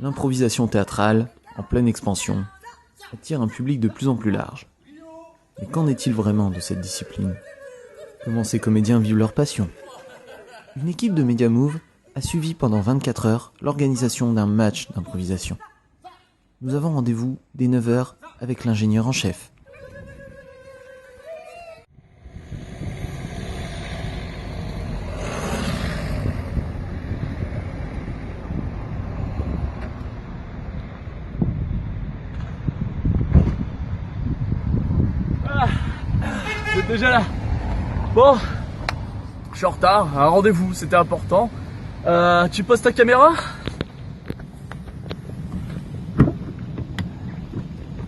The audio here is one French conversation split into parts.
L'improvisation théâtrale, en pleine expansion, attire un public de plus en plus large. Mais qu'en est-il vraiment de cette discipline? Comment ces comédiens vivent leur passion? Une équipe de Megamove a suivi pendant 24 heures l'organisation d'un match d'improvisation. Nous avons rendez-vous dès 9 h avec l'ingénieur en chef. Vous êtes déjà là? Bon, je suis en retard, un rendez-vous, c'était important. Tu poses ta caméra?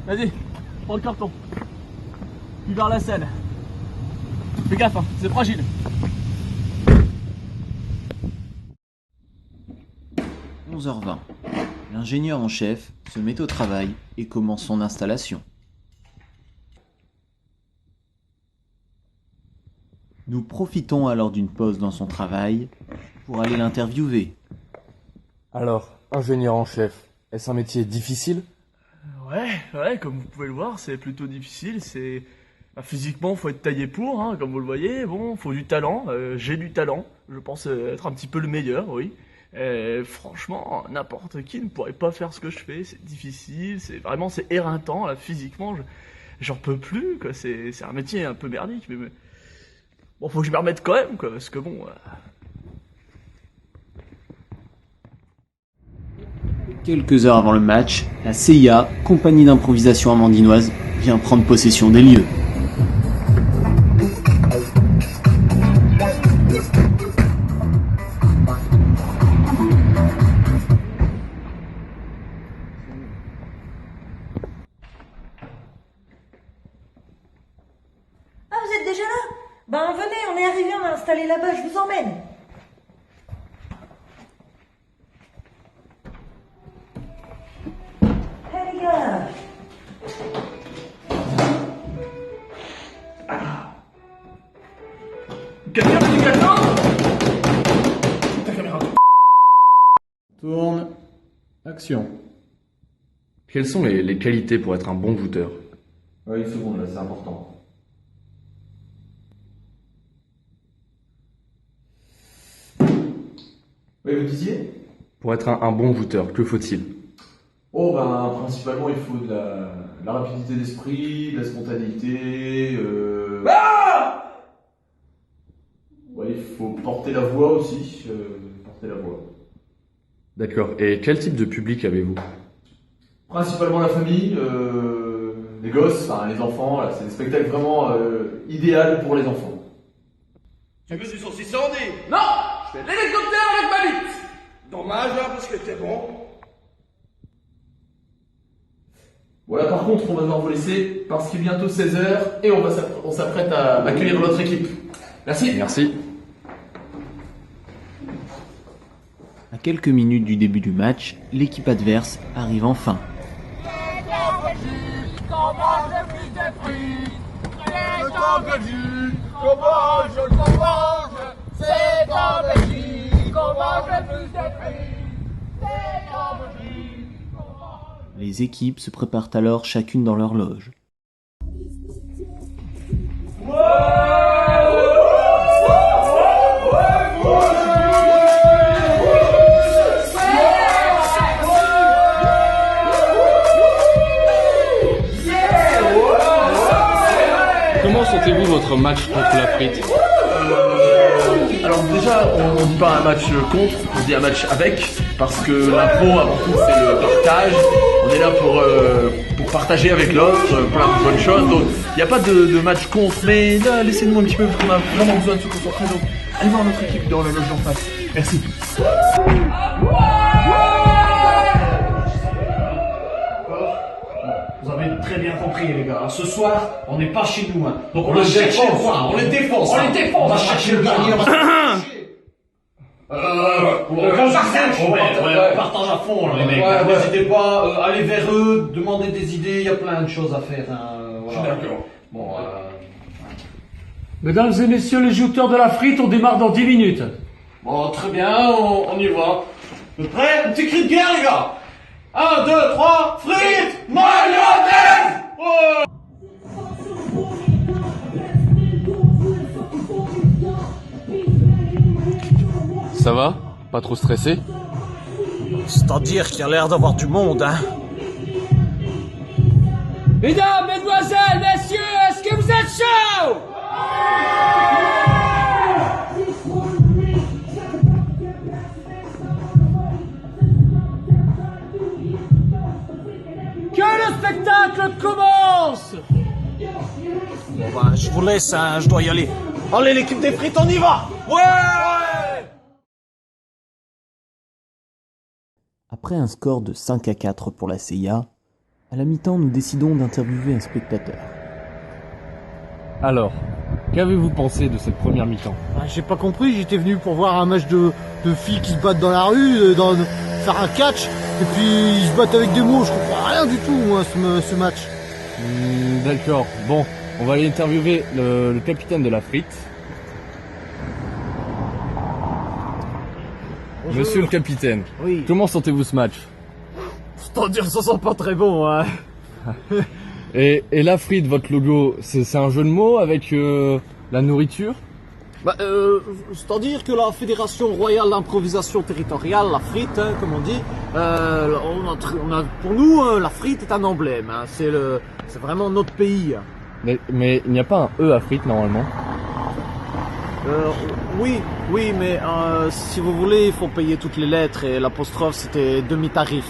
Vas-y, prends le carton. Puis vers la scène. Fais gaffe, hein, c'est fragile. « 11h20. L'ingénieur en chef se met au travail et commence son installation. Nous profitons alors d'une pause dans son travail pour aller l'interviewer. Alors, ingénieur en chef, est-ce un métier difficile? Ouais, comme vous pouvez le voir, c'est plutôt difficile. Physiquement, faut être taillé pour, hein, comme vous le voyez. Bon, faut du talent. J'ai du talent. Je pense être un petit peu le meilleur, oui. Franchement, n'importe qui ne pourrait pas faire ce que je fais. C'est difficile. C'est éreintant. Là, physiquement, j'en peux plus. Quoi. C'est un métier un peu merdique, mais bon, faut que je m'y remette quand même, quoi, parce que bon. Quelques heures avant le match, la CIA, compagnie d'improvisation amandinoise, vient prendre possession des lieux. Ah, vous êtes déjà là? Ben venez, on est arrivé, on a installé là-bas, je vous emmène. Hey les gars! Caméra, ta caméra. Tourne. Action. Quelles sont les qualités pour être un bon jouteur? Une seconde là, c'est important. Oui, vous disiez? Pour être un bon joueur, que faut-il? Principalement, il faut de la rapidité d'esprit, de la spontanéité. Il faut porter la voix aussi. Porter la voix. D'accord. Et quel type de public avez-vous? Principalement la famille, les gosses, les enfants. Là, c'est un spectacle vraiment idéal pour les enfants. Tu veux du saucisson, dit? Non! Je fais l'hélicoptère avec ma bite! Dommage, hein, parce que t'es bon. Voilà, par contre, on va devoir vous laisser parce qu'il est bientôt 16 h et on s'apprête à accueillir notre équipe. Merci. Merci. À quelques minutes du début du match, l'équipe adverse arrive enfin. Les équipes se préparent alors chacune dans leur loge. Comment sentez-vous votre match contre la frite? Alors déjà, on ne dit pas un match contre, on dit un match avec, parce que l'impro avant tout c'est le partage. On est là pour partager avec l'autre, plein de bonnes choses. Donc il n'y a pas de match contre, mais là laissez-nous un petit peu parce qu'on a vraiment besoin de se concentrer. Donc allez voir notre équipe dans la loge en face. Merci. Vous avez très bien compris, les gars. Ce soir, on n'est pas chez nous. Hein. Donc on va chercher le point. On les défonce. On les défonce. On va chercher le gardien. On partage à fond, là, les mecs. N'hésitez pas, allez vers eux, demandez des idées. Il y a plein de choses à faire. Voilà. D'accord. Bon. Mesdames et messieurs les jouteurs de la frite, on démarre dans 10 minutes. Bon, très bien, on y va. Prêt? Un petit cri de guerre, les gars. 1, 2, 3, frites, mayonnaise. Oh. Ça va? Pas trop stressé? C'est-à-dire qu'il y a l'air d'avoir du monde, hein. Mesdames, mesdemoiselles, messieurs, est-ce que vous êtes chauds? Que le spectacle commence! Bon bah, je vous laisse, hein, je dois y aller. Allez, l'équipe des frites, on y va! Ouais! Après un score de 5-4 pour la CIA, à la mi-temps, nous décidons d'interviewer un spectateur. Alors, qu'avez-vous pensé de cette première mi-temps? J'ai pas compris, j'étais venu pour voir un match de filles qui se battent dans la rue, faire un catch, et puis ils se battent avec des mots, je comprends rien du tout moi ce match. D'accord, bon, on va aller interviewer le capitaine de la frite. Bonjour. Monsieur le capitaine, Oui. comment sentez-vous ce match? C'est-à-dire ça sent pas très bon, hein. Et la frite, votre logo, c'est un jeu de mots avec la nourriture? C'est-à-dire que la Fédération Royale d'Improvisation Territoriale, la frite, hein, comme on dit, pour nous, la frite est un emblème, hein, c'est vraiment notre pays. Mais il n'y a pas un E à frite normalement? Oui, mais si vous voulez, il faut payer toutes les lettres et l'apostrophe c'était demi-tarif.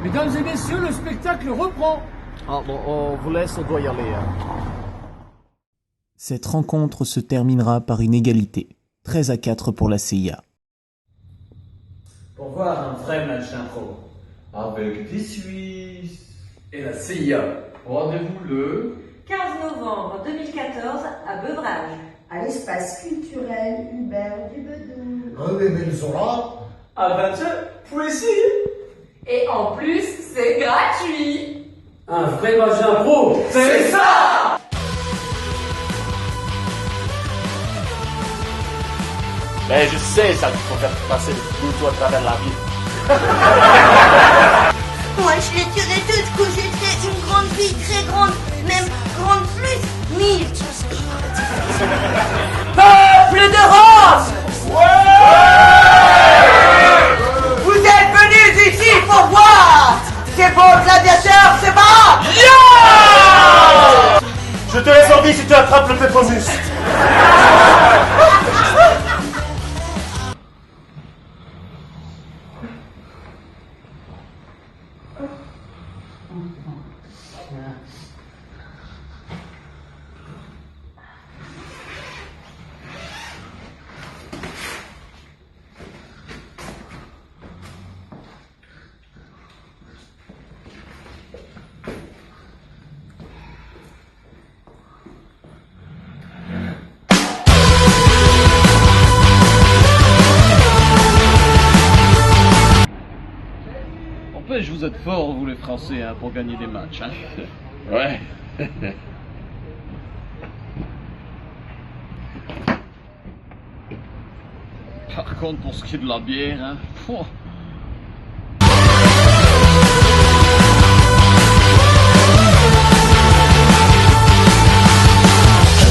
Mesdames et messieurs, le spectacle reprend. Ah bon, on vous laisse, on doit y aller. Hein. Cette rencontre se terminera par une égalité, 13-4 pour la CIA. Pour voir un vrai match d'impro. Avec des Suisses et la CIA. Rendez-vous le 15 novembre 2014 à Beuvrages. À l'espace culturel Hubert du Bedou. Rue Émile Zola. À 20h, poésie. Et en plus, c'est gratuit. Un vrai match d'impro. C'est ça! Mais je sais ça qu'il faut faire passer le couteau à travers la vie. Moi je les tuerai toutes, que j'étais une grande fille, très grande, même grande plus, 1000. Peuple de Rome! Vous êtes venus ici pour voir ces beaux gladiateurs se battre! Je te laisse en vie si tu attrapes le Péponius. N'empêche, vous êtes forts, vous les Français, hein, pour gagner des matchs. Hein. Ouais. Par contre, pour ce qui est de la bière, hein,